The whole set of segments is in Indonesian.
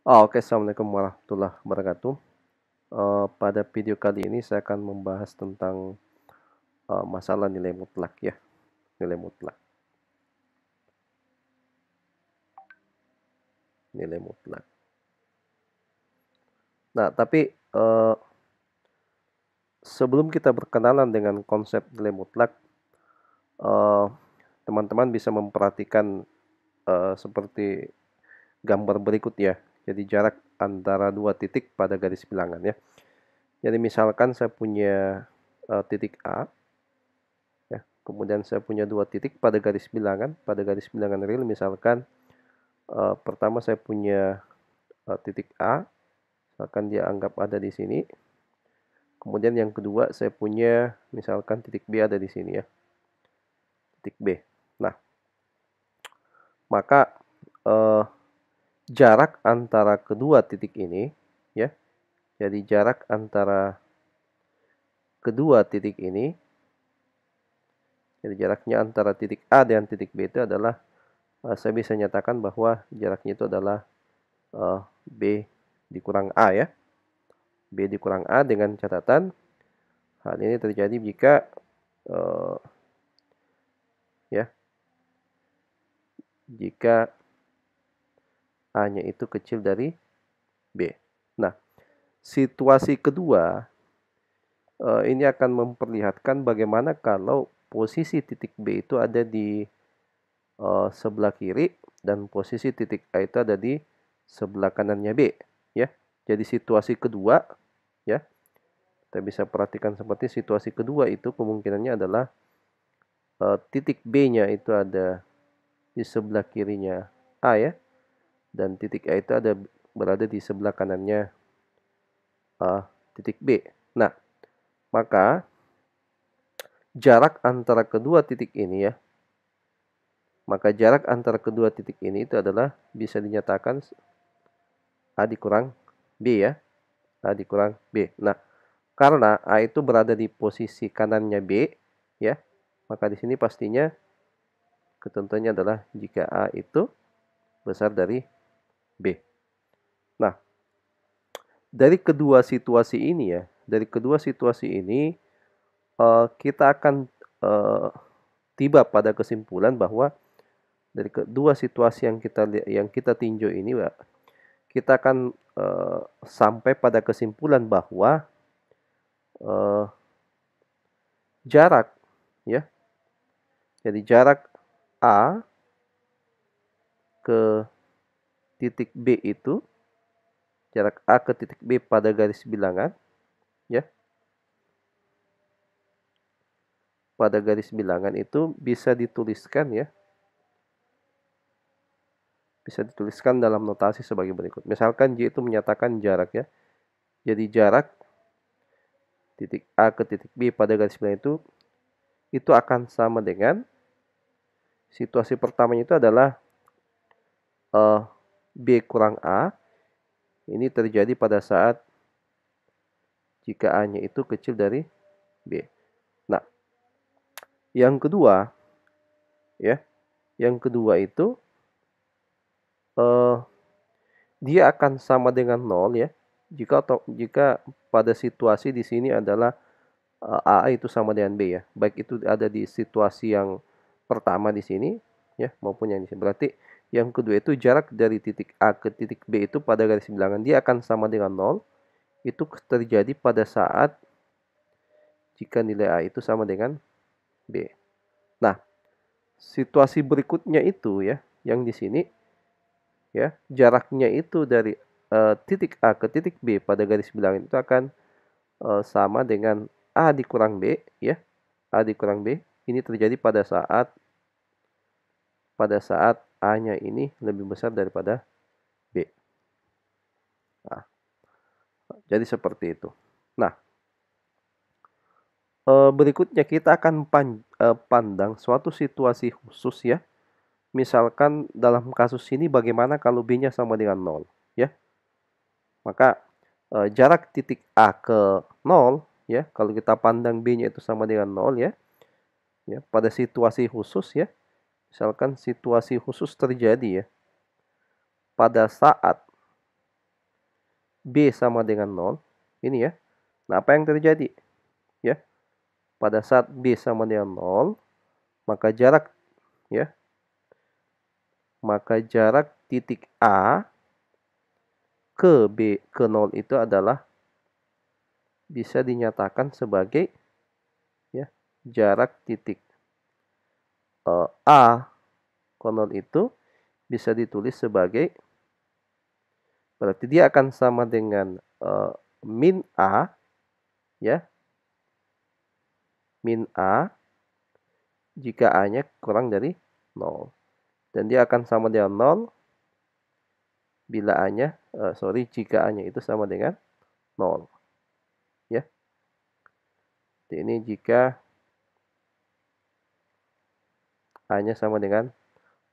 Oke, Assalamualaikum warahmatullahi wabarakatuh. Pada video kali ini saya akan membahas tentang masalah nilai mutlak ya, nilai mutlak, nilai mutlak. Nah, tapi sebelum kita berkenalan dengan konsep nilai mutlak, eh, teman-teman bisa memperhatikan seperti gambar berikut ya. Jadi jarak antara dua titik pada garis bilangan ya. Jadi misalkan saya punya titik A, ya. Kemudian saya punya dua titik pada garis bilangan real misalkan pertama saya punya titik A, misalkan dia anggap ada di sini. Kemudian yang kedua saya punya misalkan titik B ada di sini ya, titik B. Nah, maka eh, jarak antara kedua titik ini ya, jadi jarak antara kedua titik ini, jadi jaraknya antara titik A dan titik B itu adalah saya bisa nyatakan bahwa jaraknya itu adalah B dikurang A ya. B dikurang A dengan catatan hal ini terjadi jika eh, ya jika A-nya itu kecil dari B. Nah, situasi kedua ini akan memperlihatkan bagaimana kalau posisi titik B itu ada di sebelah kiri dan posisi titik A itu ada di sebelah kanannya B ya. Jadi situasi kedua ya, kita bisa perhatikan seperti situasi kedua itu kemungkinannya adalah titik B-nya itu ada di sebelah kirinya A ya, dan titik A itu ada berada di sebelah kanannya titik B. Nah, maka jarak antara kedua titik ini ya, maka jarak antara kedua titik ini itu adalah bisa dinyatakan A dikurang B ya, A dikurang B. Nah, karena A itu berada di posisi kanannya B ya, maka di sini pastinya ketentuannya adalah jika A itu besar dari B. Nah, dari kedua situasi ini ya, dari kedua situasi ini kita akan eh, tiba pada kesimpulan bahwa dari kedua situasi yang kita tinjau ini, kita akan sampai pada kesimpulan bahwa eh, jarak ya, jadi jarak A ke titik B itu, jarak A ke titik B pada garis bilangan ya, pada garis bilangan itu bisa dituliskan ya, bisa dituliskan dalam notasi sebagai berikut. Misalkan J itu menyatakan jarak ya. Jadi jarak titik A ke titik B pada garis bilangan itu akan sama dengan situasi pertamanya itu adalah B kurang A. Ini terjadi pada saat jika A-nya itu kecil dari B. Nah, yang kedua ya, yang kedua itu eh, dia akan sama dengan 0 ya. Jika pada situasi di sini adalah A itu sama dengan B ya. Baik itu ada di situasi yang pertama di sini ya maupun yang di sini. Berarti yang kedua itu jarak dari titik A ke titik B itu pada garis bilangan dia akan sama dengan 0. Itu terjadi pada saat jika nilai A itu sama dengan B. Nah, situasi berikutnya itu ya, yang di sini ya, jaraknya itu dari titik A ke titik B pada garis bilangan itu akan sama dengan A dikurang B ya. A dikurang B ini terjadi pada saat A-nya ini lebih besar daripada B. Nah, jadi seperti itu. Nah, berikutnya kita akan pandang suatu situasi khusus ya. Misalkan dalam kasus ini bagaimana kalau B-nya sama dengan 0 ya. Maka jarak titik A ke 0 ya, kalau kita pandang B-nya itu sama dengan 0 ya. Ya, pada situasi khusus ya. Misalkan situasi khusus terjadi ya pada saat B sama dengan 0, ini ya. Nah, apa yang terjadi? Ya, pada saat B sama dengan 0, maka jarak ya, maka jarak titik A ke B ke 0 itu adalah bisa dinyatakan sebagai ya, jarak titik A ke 0 itu bisa ditulis sebagai, berarti dia akan sama dengan min A ya, min A jika A-nya kurang dari 0. Dan dia akan sama dengan 0 bila A-nya, jika A-nya itu sama dengan 0. Ya. Ini jika A-nya sama dengan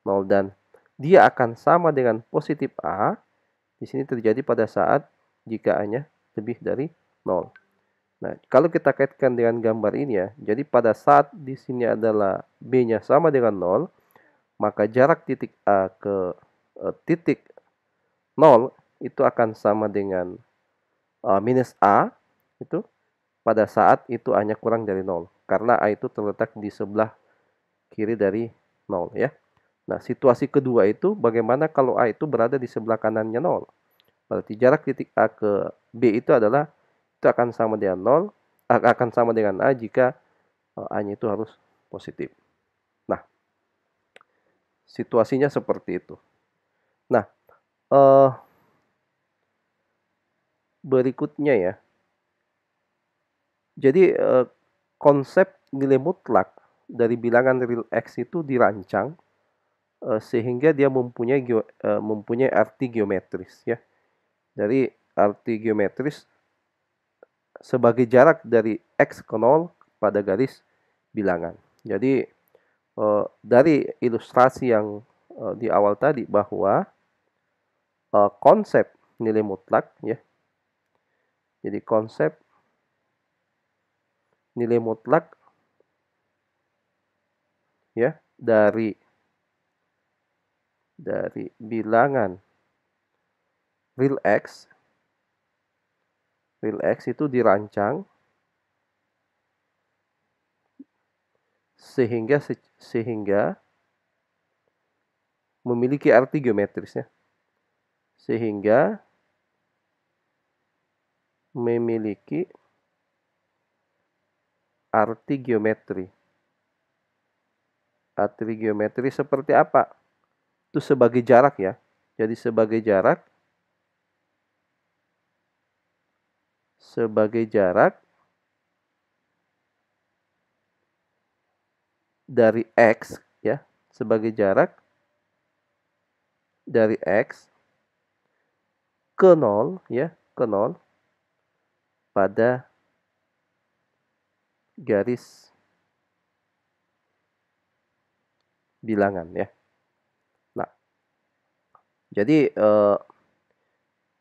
0 dan dia akan sama dengan positif A. Di sini terjadi pada saat jika A-nya lebih dari 0. Nah, kalau kita kaitkan dengan gambar ini ya, jadi pada saat di sini adalah B-nya sama dengan 0, maka jarak titik A ke titik 0 itu akan sama dengan minus A itu pada saat itu A-nya kurang dari 0. Karena A itu terletak di sebelah kiri dari 0 ya. Nah, situasi kedua itu bagaimana kalau A itu berada di sebelah kanannya 0. Berarti jarak titik A ke B itu adalah itu akan sama dengan 0, akan sama dengan A jika A-nya itu harus positif. Nah, situasinya seperti itu. Nah, berikutnya ya. Jadi konsep nilai mutlak dari bilangan real X itu dirancang sehingga dia mempunyai arti geometris ya. Dari arti geometris sebagai jarak dari X ke 0 pada garis bilangan. Jadi dari ilustrasi yang di awal tadi bahwa konsep nilai mutlak ya. Jadi konsep nilai mutlak ya dari bilangan real X itu dirancang sehingga memiliki arti geometrisnya. Sehingga memiliki arti geometri. Arti geometri seperti apa? Itu sebagai jarak ya. Jadi sebagai jarak dari X ya, sebagai jarak dari X ke 0 ya, ke 0 pada garis bilangan ya. Nah, jadi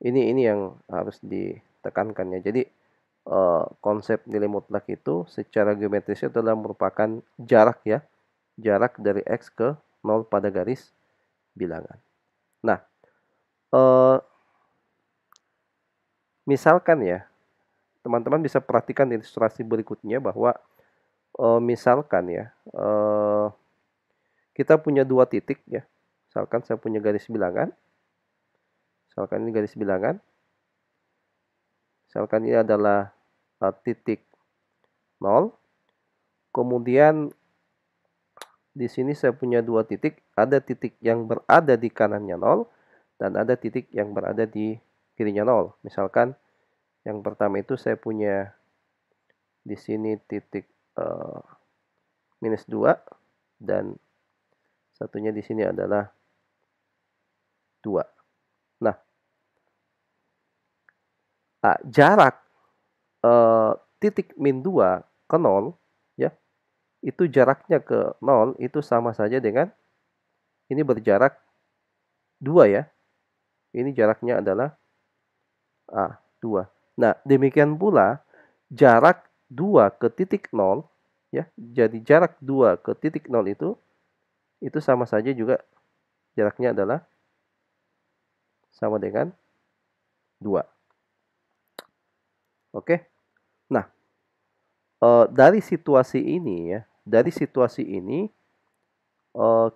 ini yang harus ditekankan ya. Jadi konsep nilai mutlak itu secara geometrisnya adalah merupakan jarak ya, jarak dari X ke 0 pada garis bilangan. Nah, misalkan ya, teman-teman bisa perhatikan ilustrasi berikutnya bahwa misalkan ya, kita punya dua titik ya. Misalkan saya punya garis bilangan. Misalkan ini garis bilangan. Misalkan ini adalah titik 0. Kemudian di sini saya punya dua titik. Ada titik yang berada di kanannya 0 dan ada titik yang berada di kirinya 0. Misalkan yang pertama itu saya punya di sini titik minus 2 dan satunya di sini adalah 2. Nah, jarak titik min 2 ke 0 ya, itu jaraknya ke 0 itu sama saja dengan ini berjarak 2 ya. Ini jaraknya adalah 2. Nah, demikian pula jarak 2 ke titik 0 ya. Jadi jarak 2 ke titik 0 itu sama saja juga jaraknya adalah sama dengan 2. Oke. Nah, dari situasi ini ya,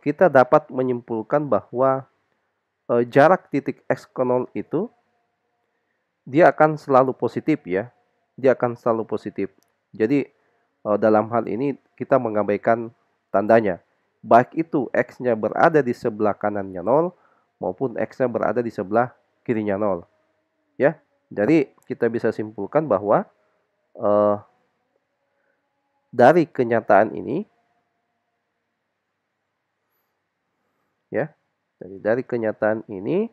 kita dapat menyimpulkan bahwa jarak titik X ke 0 itu dia akan selalu positif ya. Dia akan selalu positif. Jadi dalam hal ini kita mengabaikan tandanya. Baik itu X-nya berada di sebelah kanannya 0 maupun X-nya berada di sebelah kirinya 0. Ya. Jadi kita bisa simpulkan bahwa eh, dari kenyataan ini ya. Jadi dari kenyataan ini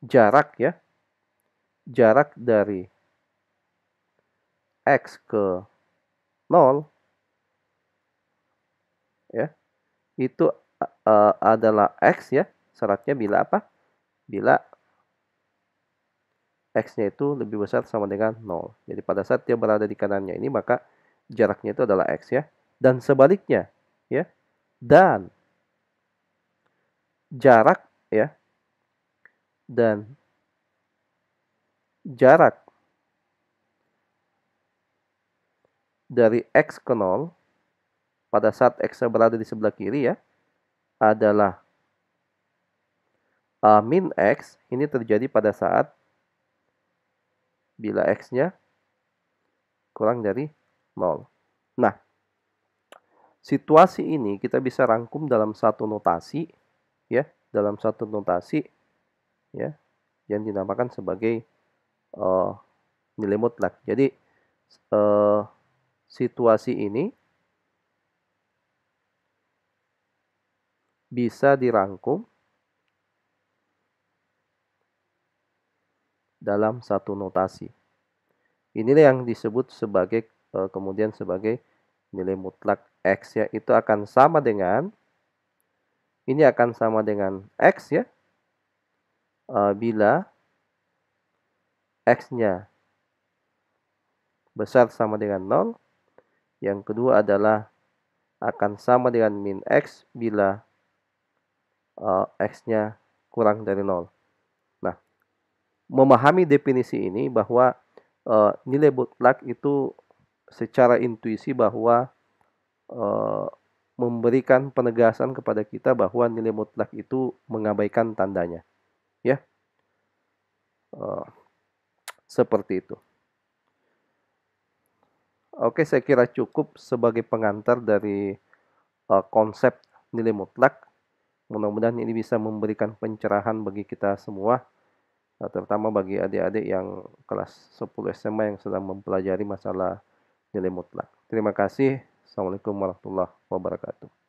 jarak ya, jarak dari X ke 0 ya, itu adalah X ya, syaratnya bila apa? Bila X-nya itu lebih besar sama dengan 0. Jadi pada saat dia berada di kanannya ini maka jaraknya itu adalah X ya. Dan sebaliknya ya. Dan jarak ya. Dan jarak dari X ke 0 pada saat X-nya berada di sebelah kiri ya adalah min X. Ini terjadi pada saat bila X-nya kurang dari 0. Nah, situasi ini kita bisa rangkum dalam satu notasi ya, dalam satu notasi ya yang dinamakan sebagai nilai mutlak. Jadi situasi ini bisa dirangkum dalam satu notasi. Inilah yang disebut sebagai kemudian sebagai nilai mutlak X ya. Itu akan sama dengan ini akan sama dengan X ya. Bila X-nya besar sama dengan 0. Yang kedua adalah akan sama dengan min X bila X-nya kurang dari 0. Nah, memahami definisi ini bahwa nilai mutlak itu secara intuisi bahwa memberikan penegasan kepada kita bahwa nilai mutlak itu mengabaikan tandanya. Ya, seperti itu. Oke, saya kira cukup sebagai pengantar dari konsep nilai mutlak. Mudah-mudahan ini bisa memberikan pencerahan bagi kita semua, terutama bagi adik-adik yang kelas 10 SMA yang sedang mempelajari masalah nilai mutlak. Terima kasih. Assalamualaikum warahmatullahi wabarakatuh.